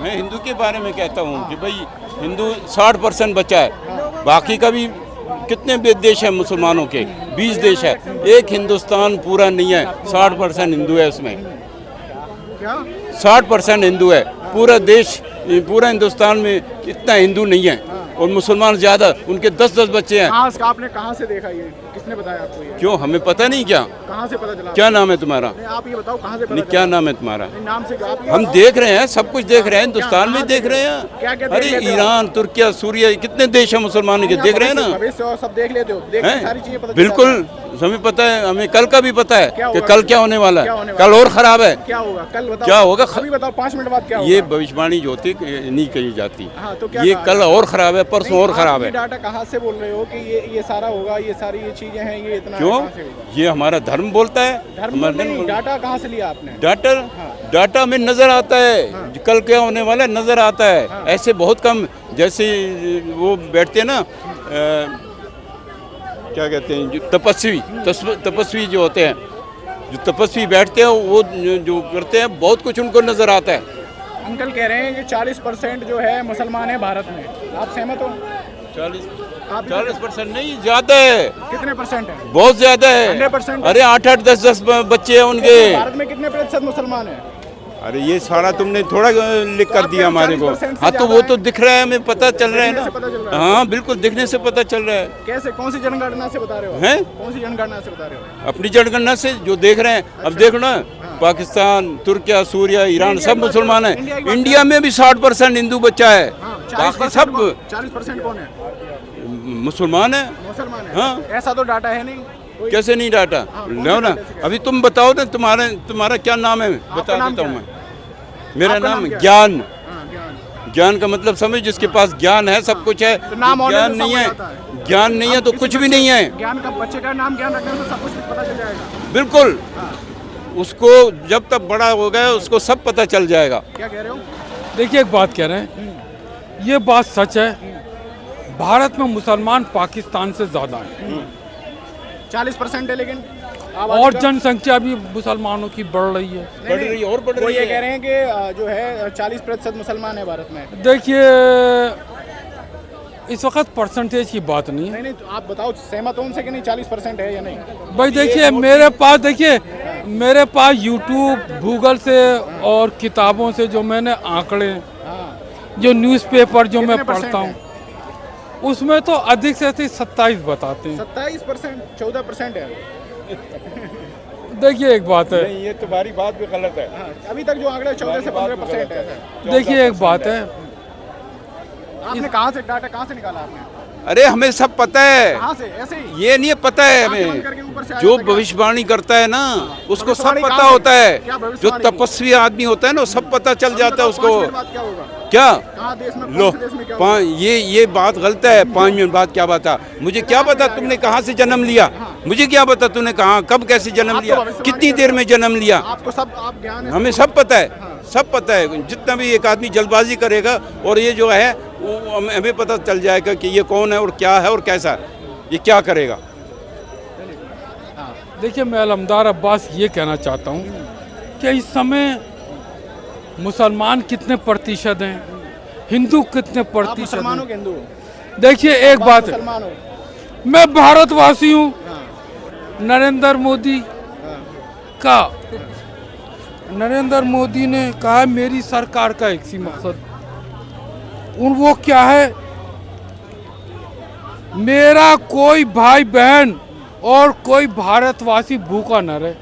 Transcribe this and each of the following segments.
मैं हिंदू के बारे में कहता हूँ कि भाई हिंदू 60% बचा है, बाकी का भी कितने देश है मुसलमानों के, 20 देश है, एक हिंदुस्तान पूरा नहीं है। 60% हिंदू है उसमें, 60% हिंदू है पूरा देश, पूरा हिंदुस्तान में इतना हिंदू नहीं है और मुसलमान ज़्यादा, उनके 10-10 बच्चे हैं। आपने कहाँ से देखा ये, किसने बताया आपको ये? क्यों हमें पता नहीं क्या? कहाँ से पता चला? क्या नाम है तुम्हारा? आप ये बताओ कहाँ से पता नहीं, चला? क्या नाम है तुम्हारा? नाम से आप हम देख रहे हैं, सब कुछ देख रहे हैं, हिंदुस्तान में देख रहे क्या हैं। अरे ईरान, तुर्किया, सूर्या, कितने देश है मुसलमानों के, देख रहे हैं ना। भविष्य सब देख लेते हो, सारी चीजें पता बिल्कुल हमें पता है, हमें कल का भी पता है कि कल क्या होने वाला है। कल और खराब है। क्या होगा कल? बताओ क्या होगा? अभी बताओ, 5 मिनट बाद क्या होगा? ये भविष्यवाणी जो होती नहीं कही जाती। हाँ, तो क्या ये कल और खराब है, परसों और खराब है। डाटा कहाँ से बोल रहे हो कि ये सारा होगा, ये सारी ये चीजें हैं, ये इतना क्यों? ये हमारा धर्म बोलता है। धर्म नहीं, डाटा कहाँ से लिया आपने? डाटा में नजर आता है, कल क्या होने वाला है नजर आता है। ऐसे बहुत कम, जैसे वो बैठते हैं ना, क्या कहते हैं, जो तपस्वी जो होते हैं, जो तपस्वी बैठते हैं, वो जो करते हैं, बहुत कुछ उनको नजर आता है। अंकल कह रहे हैं कि 40% जो है मुसलमान है भारत में, आप सहमत हो? 40% नहीं, ज्यादा है। कितने परसेंट है? बहुत ज्यादा है। 100%? अरे 8-8, 10-10 बच्चे हैं उनके। भारत में कितने प्रतिशत मुसलमान है? अरे ये सारा तुमने थोड़ा लिख कर दिया हमारे को। हाँ तो वो तो दिख रहा है, हमें पता चल रहा है ना। हाँ बिल्कुल, दिखने से पता चल रहा है। कैसे, कौन सी जनगणना से बता रहे हो? हैं? कौन सी जनगणना से बता रहे हो? अपनी जनगणना से जो देख रहे हैं। अब देखो ना, पाकिस्तान, तुर्किया, सूर्या, ईरान सब मुसलमान है। इंडिया में भी 60% हिंदू बच्चा है, बाकी सब 40% कौन है? मुसलमान है। मुसलमान है। हाँ, ऐसा तो डाटा है नहीं। कैसे नहीं डाटा? लो ना, अभी तुम बताओ ना, तुम्हारा क्या नाम है? बता देता हूँ मैं। मेरा नाम ज्ञान। ज्ञान का मतलब समझ, जिसके पास ज्ञान है सब कुछ है। ज्ञान नहीं है, ज्ञान नहीं है तो कुछ भी नहीं है। ज्ञान का, बच्चे का नाम ज्ञान रखने में सब कुछ पता चल जाएगा। बिल्कुल, उसको जब तक बड़ा हो गया उसको सब पता चल जाएगा। क्या कह रहे हो? देखिए, एक बात कह रहे हैं, ये बात सच है, भारत में मुसलमान पाकिस्तान से ज़्यादा है। 40% है, लेकिन और जनसंख्या भी मुसलमानों की बढ़ रही है। बढ़ रही है और बढ़ रही है। ये कह रहे हैं कि जो है 40% मुसलमान है भारत में। देखिए, इस वक्त परसेंटेज की बात नहीं है। नहीं, तो आप बताओ, सहमत हो उनसे कि नहीं 40% है या नहीं? भाई देखिए, मेरे पास यूट्यूब, गूगल से और किताबों से जो मैंने आंकड़े, जो न्यूज़पेपर जो मैं पढ़ता हूँ, उसमें तो अधिक से अधिक 27 बताते हैं। 27%, 14% है। देखिए, एक बात है, नहीं, ये तुम्हारी बात भी गलत है। अभी तक जो आंकड़े 14 से 15% है। देखिए, एक बात है, आपने कहाँ से डाटा कहाँ से निकाला आपने? अरे हमें सब पता है। कहाँ से? ऐसे ही ये नहीं पता है हमें, जो भविष्यवाणी करता है ना उसको सब पता होता है। जो तपस्वी आदमी होता है ना, सब पता चल जाता है उसको। क्या होगा? क्या? देश में, लो, देश में क्या ये बात गलत है। 5 मिनट बाद क्या बता? मुझे क्या पता तुमने कहाँ से जन्म लिया? मुझे क्या पता तूने कहाँ, कब, कैसे जन्म लिया, कितनी देर में जन्म लिया? आपको सब, आप ज्ञान है, हमें सब पता है, सब पता है। जितना भी एक आदमी जल्दबाजी करेगा, और ये जो है वो हमें पता चल जाएगा कि ये कौन है और क्या है और कैसा है, ये क्या करेगा। देखिए, मैं अलमदार अब्बास ये कहना चाहता हूँ कि इस समय मुसलमान कितने प्रतिशत हैं, हिंदू कितने प्रतिशत हैं। हिंदू? देखिए, एक बात है, मैं भारतवासी हूँ। नरेंद्र मोदी ने कहा मेरी सरकार का एक ही मकसद, वो क्या है, मेरा कोई भाई बहन और कोई भारतवासी भूखा न रहे।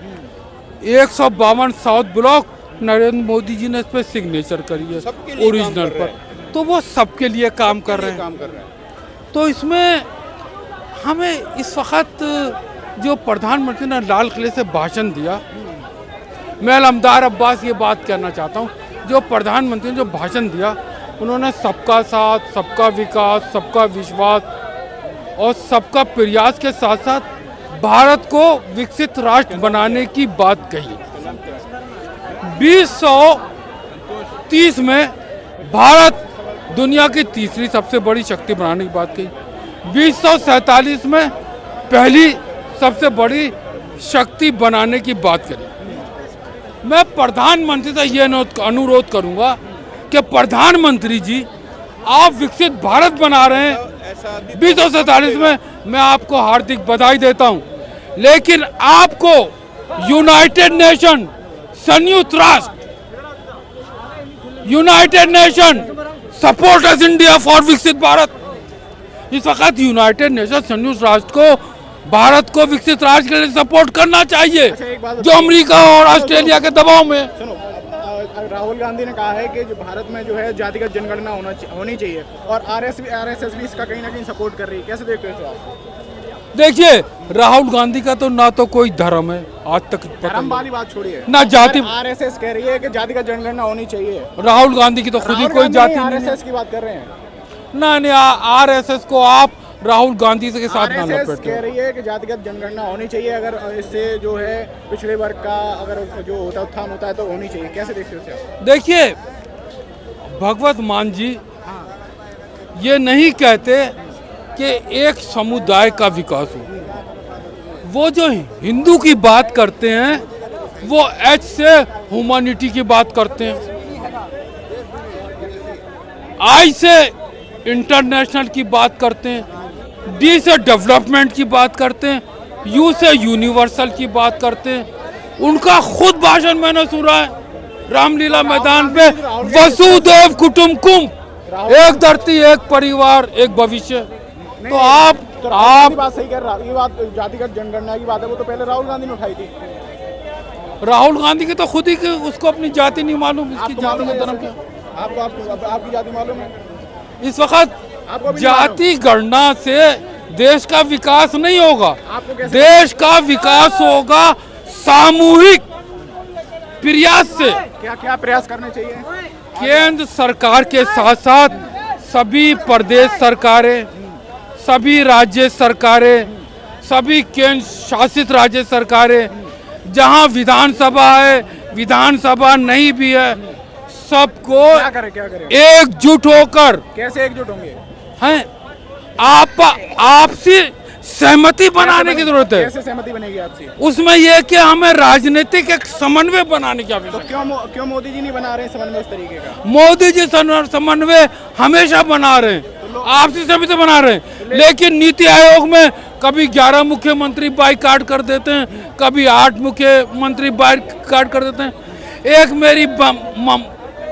152 साउथ ब्लॉक नरेंद्र मोदी जी ने इस पर सिग्नेचर करी है ओरिजिनल पर, तो वो सबके लिए काम कर रहे हैं। तो इसमें हमें इस वक्त जो प्रधानमंत्री ने लाल किले से भाषण दिया, मैं अलमदार अब्बास ये बात कहना चाहता हूँ, जो प्रधानमंत्री ने जो भाषण दिया, उन्होंने सबका साथ, सबका विकास, सबका विश्वास और सबका प्रयास के साथ साथ भारत को विकसित राष्ट्र बनाने की बात कही। 2030 में भारत दुनिया की तीसरी सबसे बड़ी शक्ति बनाने की बात कही। 2047 में पहली सबसे बड़ी शक्ति बनाने की बात करी। मैं प्रधानमंत्री से ये अनुरोध करूंगा कि प्रधानमंत्री जी आप विकसित भारत बना रहे हैं 2047 में, मैं आपको हार्दिक बधाई देता हूं। लेकिन आपको यूनाइटेड नेशन, संयुक्त राष्ट्र, United nation support us India for विकसित भारत। इस वक्त यूनाइटेड नेशन संयुक्त राष्ट्र को भारत को विकसित राष्ट्र के लिए सपोर्ट करना चाहिए, जो अमेरिका और ऑस्ट्रेलिया के दबाव में। सुनो, राहुल गांधी ने कहा है कि जो भारत में जो है जातिगत जनगणना होनी चाहिए, और आरएसएस भी इसका कहीं ना कहीं सपोर्ट कर रही है। कैसे देखते हो आप? देखिए, राहुल गांधी का तो ना तो कोई धर्म है, आज तक धर्म वाली बात छोड़िए, ना जाति। आरएसएस कह रही है कि जातिगत जनगणना होनी चाहिए। राहुल गांधी की तो खुद ही कोई जाति नहीं है। आरएसएस की बात कर रहे हैं। नहीं, आरएसएस को आप राहुल गांधी के साथ ना आरएसएस कह रही है कि जातिगत जनगणना होनी चाहिए, अगर इससे जो है पिछड़े वर्ग का अगर जो होता है उत्थान होता है तो होनी चाहिए। कैसे देखते हो इसे? देखिए, भगवत मान जी ये नहीं कहते कि एक समुदाय का विकास हो। वो जो हिंदू की बात करते हैं वो एच से ह्यूमैनिटी की बात करते हैं, आई से इंटरनेशनल की बात करते हैं, डी से डेवलपमेंट की बात करते हैं, यू से यूनिवर्सल की बात करते हैं। उनका खुद भाषण मैंने सुना है रामलीला मैदान पे, वसुदेव कुटुंबकम, एक धरती एक परिवार एक भविष्य। तो आप बात सही कर रहा, ये बात जातिगत जनगणना की बात है, वो तो पहले राहुल गांधी ने उठाई थी। राहुल गांधी के तो खुद ही के उसको अपनी जाति नहीं मालूम, इसकी जाति में धर्म क्या। आपकी जाति मालूम है? इस वक्त जाति गणना से देश का विकास नहीं होगा, देश का विकास होगा सामूहिक प्रयास से। क्या क्या प्रयास करने चाहिए? केंद्र सरकार के साथ साथ सभी प्रदेश सरकारें, सभी राज्य सरकारें, सभी केंद्र शासित राज्य सरकारें, जहां विधानसभा है, विधानसभा नहीं भी है, सबको क्या करें? एकजुट होकर। कैसे एकजुट होंगे? हैं, आपसी सहमति बनाने की जरूरत है। कैसे सहमति बनेगी आपसी? उसमें यह कि हमें राजनीतिक एक समन्वय बनाने की आवश्यकता है। क्यों मोदी जी नहीं बना रहे समन्वय इस तरीके का? मोदी जी समन्वय हमेशा बना रहे हैं, आपसी सहमति बना रहे हैं, लेकिन नीति आयोग में कभी 11 मुख्यमंत्री बाइकाट कर देते हैं, कभी 8 मुख्यमंत्री बाइकाट कर देते हैं। एक मेरी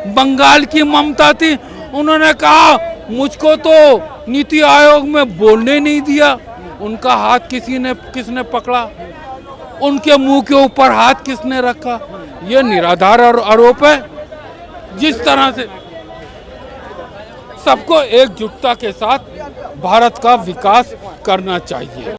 बंगाल की ममता थी, उन्होंने कहा मुझको तो नीति आयोग में बोलने नहीं दिया। उनका हाथ किसने पकड़ा, उनके मुंह के ऊपर हाथ किसने रखा? ये निराधार आरोप है। जिस तरह से सबको एकजुटता के साथ भारत का विकास करना चाहिए।